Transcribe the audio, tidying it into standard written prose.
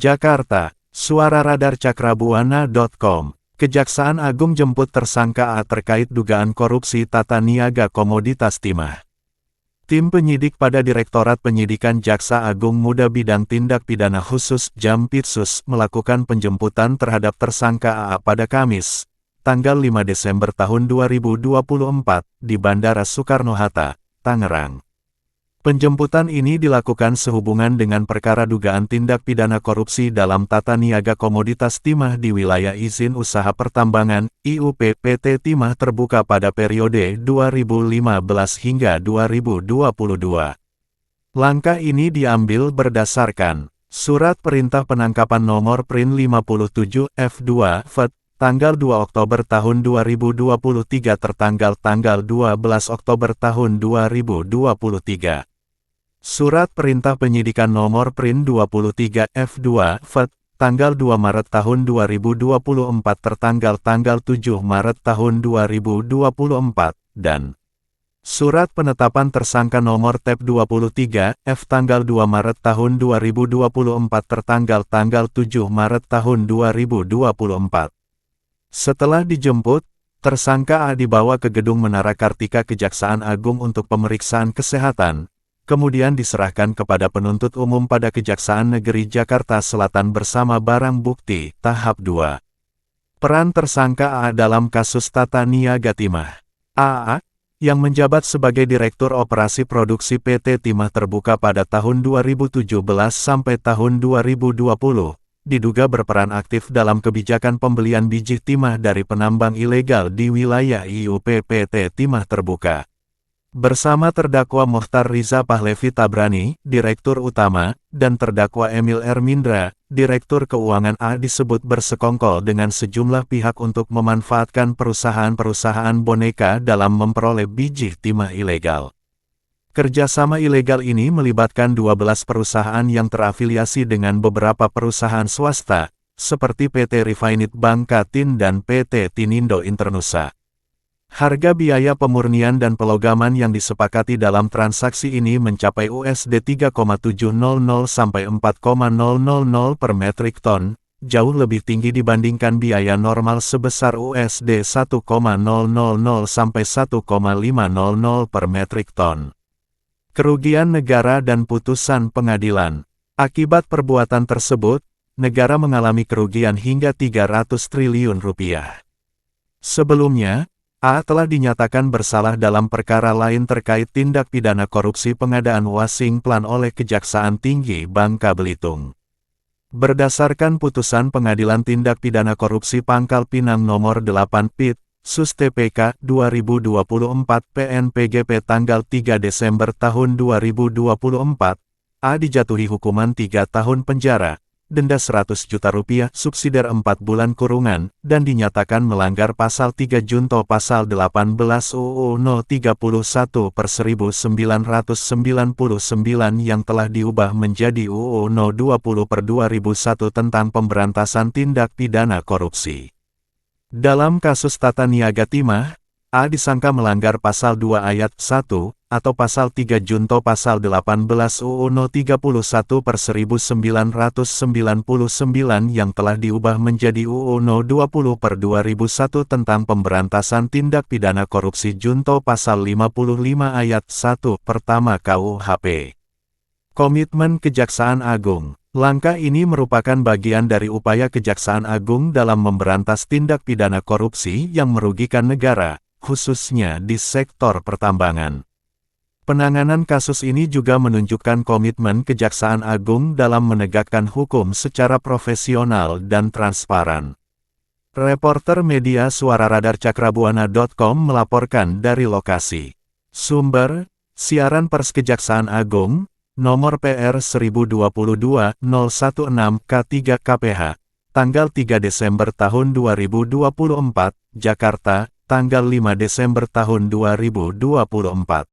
Jakarta, suararadarcakrabuana.com. Kejaksaan Agung jemput tersangka A terkait dugaan korupsi tata niaga komoditas timah. Tim penyidik pada Direktorat Penyidikan Jaksa Agung Muda Bidang Tindak Pidana Khusus Jampitsus melakukan penjemputan terhadap tersangka AA pada Kamis, tanggal 5 Desember tahun 2024, di Bandara Soekarno-Hatta, Tangerang. Penjemputan ini dilakukan sehubungan dengan perkara dugaan tindak pidana korupsi dalam tata niaga komoditas timah di wilayah izin usaha pertambangan, IUP PT Timah Terbuka pada periode 2015 hingga 2022. Langkah ini diambil berdasarkan Surat Perintah Penangkapan Nomor Prin 57 F2 FED, tanggal 2 Oktober tahun 2023 tertanggal tanggal 12 Oktober tahun 2023. Surat Perintah Penyidikan Nomor Prin 23 F2 FED, tanggal 2 Maret tahun 2024 tertanggal tanggal 7 Maret tahun 2024, dan Surat Penetapan Tersangka Nomor TEP 23 F tanggal 2 Maret tahun 2024 tertanggal tanggal 7 Maret tahun 2024. Setelah dijemput, tersangka A dibawa ke Gedung Menara Kartika Kejaksaan Agung untuk pemeriksaan kesehatan, kemudian diserahkan kepada penuntut umum pada Kejaksaan Negeri Jakarta Selatan bersama barang bukti, tahap 2. Peran tersangka A dalam kasus tata niaga timah. AA, yang menjabat sebagai Direktur Operasi Produksi PT Timah Terbuka pada tahun 2017 sampai tahun 2020, diduga berperan aktif dalam kebijakan pembelian biji timah dari penambang ilegal di wilayah IUP PT Timah Terbuka. Bersama terdakwa Mohtar Riza Pahlevi Tabrani, Direktur Utama, dan terdakwa Emil Ermindra, Direktur Keuangan A disebut bersekongkol dengan sejumlah pihak untuk memanfaatkan perusahaan-perusahaan boneka dalam memperoleh biji timah ilegal. Kerjasama ilegal ini melibatkan 12 perusahaan yang terafiliasi dengan beberapa perusahaan swasta, seperti PT Refined Bangkatin dan PT Tinindo Internusa. Harga biaya pemurnian dan pelogaman yang disepakati dalam transaksi ini mencapai USD 3,700 sampai 4,000 per metrik ton, jauh lebih tinggi dibandingkan biaya normal sebesar USD 1,000 sampai 1,500 per metrik ton. Kerugian negara dan putusan pengadilan. Akibat perbuatan tersebut, negara mengalami kerugian hingga 300 triliun rupiah. Sebelumnya, A telah dinyatakan bersalah dalam perkara lain terkait tindak pidana korupsi pengadaan Wasing Plan oleh Kejaksaan Tinggi Bangka Belitung. Berdasarkan putusan Pengadilan Tindak Pidana Korupsi Pangkal Pinang Nomor 8 PIT, Sus TPK 2024 PNPGP tanggal 3 Desember tahun 2024, A dijatuhi hukuman 3 tahun penjara, denda 100 juta rupiah, subsidiar 4 bulan kurungan, dan dinyatakan melanggar Pasal 3 Junto Pasal 18 UU No 31/1999 yang telah diubah menjadi UU No 20/2001 tentang pemberantasan tindak pidana korupsi. Dalam kasus tata niaga timah, A disangka melanggar Pasal 2 Ayat 1, atau Pasal 3 Junto Pasal 18 UU No 31/1999 yang telah diubah menjadi UU No 20/2001 tentang pemberantasan tindak pidana korupsi Junto Pasal 55 Ayat 1 pertama KUHP. Komitmen Kejaksaan Agung. Langkah ini merupakan bagian dari upaya Kejaksaan Agung dalam memberantas tindak pidana korupsi yang merugikan negara, khususnya di sektor pertambangan. Penanganan kasus ini juga menunjukkan komitmen Kejaksaan Agung dalam menegakkan hukum secara profesional dan transparan. Reporter media suararadarcakrabuana.com melaporkan dari lokasi. Sumber, Siaran Pers Kejaksaan Agung, nomor PR 1022-016 K3 KPH, tanggal 3 Desember tahun 2024, Jakarta, tanggal 5 Desember tahun 2024.